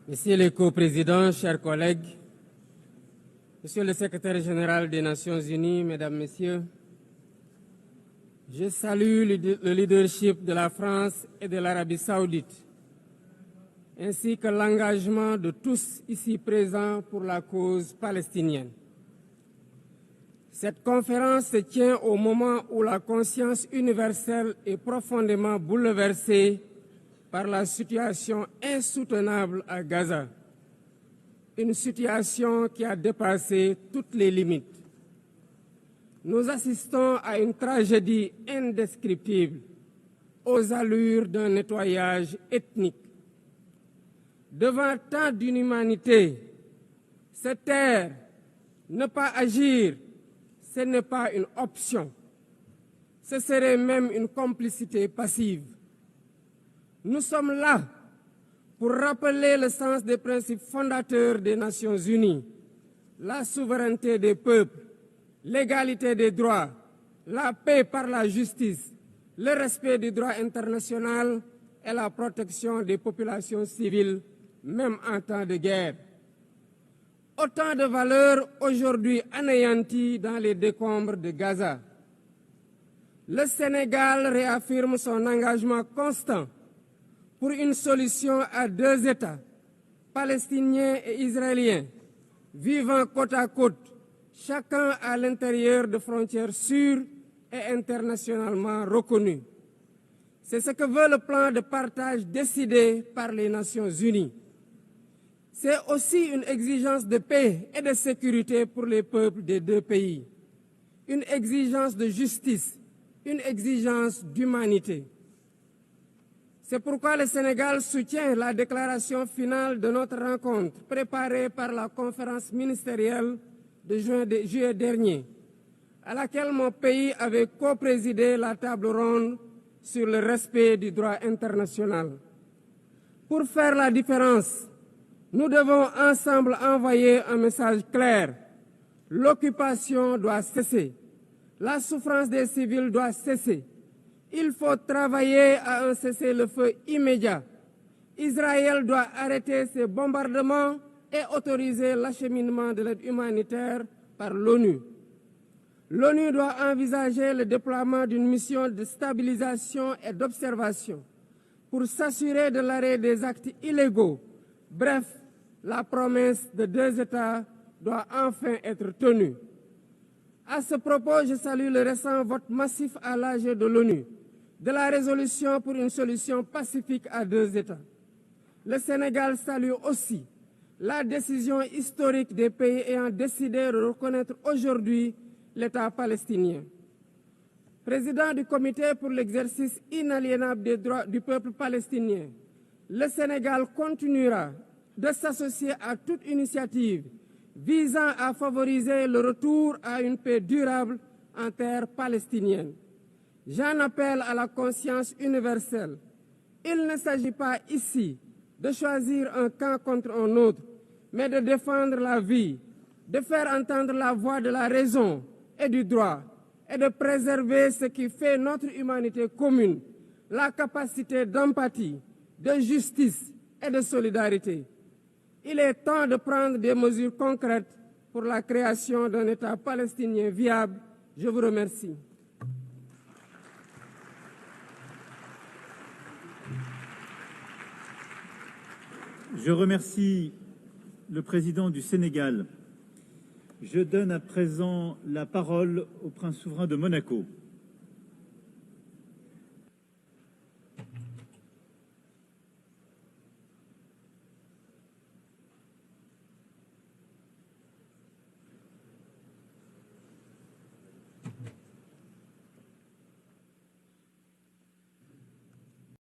Messieurs les coprésidents, chers collègues, Monsieur le secrétaire général des Nations Unies, Mesdames, Messieurs, je salue le leadership de la France et de l'Arabie Saoudite, ainsi que l'engagement de tous ici présents pour la cause palestinienne. Cette conférence se tient au moment où la conscience universelle est profondément bouleversée par la situation insoutenable à Gaza, une situation qui a dépassé toutes les limites. Nous assistons à une tragédie indescriptible, aux allures d'un nettoyage ethnique. Devant tant d'inhumanité, se taire, ne pas agir, ce n'est pas une option. Ce serait même une complicité passive. Nous sommes là pour rappeler le sens des principes fondateurs des Nations Unies, la souveraineté des peuples, l'égalité des droits, la paix par la justice, le respect du droit international et la protection des populations civiles, même en temps de guerre. Autant de valeurs aujourd'hui anéanties dans les décombres de Gaza. Le Sénégal réaffirme son engagement constant pour une solution à deux États, palestiniens et israéliens, vivant côte à côte, chacun à l'intérieur de frontières sûres et internationalement reconnues. C'est ce que veut le plan de partage décidé par les Nations Unies. C'est aussi une exigence de paix et de sécurité pour les peuples des deux pays, une exigence de justice, une exigence d'humanité. C'est pourquoi le Sénégal soutient la déclaration finale de notre rencontre préparée par la conférence ministérielle de juillet dernier, à laquelle mon pays avait coprésidé la table ronde sur le respect du droit international. Pour faire la différence, nous devons ensemble envoyer un message clair. L'occupation doit cesser. La souffrance des civils doit cesser. Il faut travailler à un cessez-le-feu immédiat. Israël doit arrêter ses bombardements et autoriser l'acheminement de l'aide humanitaire par l'ONU. L'ONU doit envisager le déploiement d'une mission de stabilisation et d'observation pour s'assurer de l'arrêt des actes illégaux. Bref, la promesse de deux États doit enfin être tenue. À ce propos, je salue le récent vote massif à l'AG de l'ONU de la résolution pour une solution pacifique à deux États. Le Sénégal salue aussi la décision historique des pays ayant décidé de reconnaître aujourd'hui l'État palestinien. Président du Comité pour l'exercice inaliénable des droits du peuple palestinien, le Sénégal continuera de s'associer à toute initiative visant à favoriser le retour à une paix durable en terre palestinienne. J'en appelle à la conscience universelle. Il ne s'agit pas ici de choisir un camp contre un autre, mais de défendre la vie, de faire entendre la voix de la raison et du droit, et de préserver ce qui fait notre humanité commune, la capacité d'empathie, de justice et de solidarité. Il est temps de prendre des mesures concrètes pour la création d'un État palestinien viable. Je vous remercie. Je remercie le président du Sénégal. Je donne à présent la parole au prince souverain de Monaco.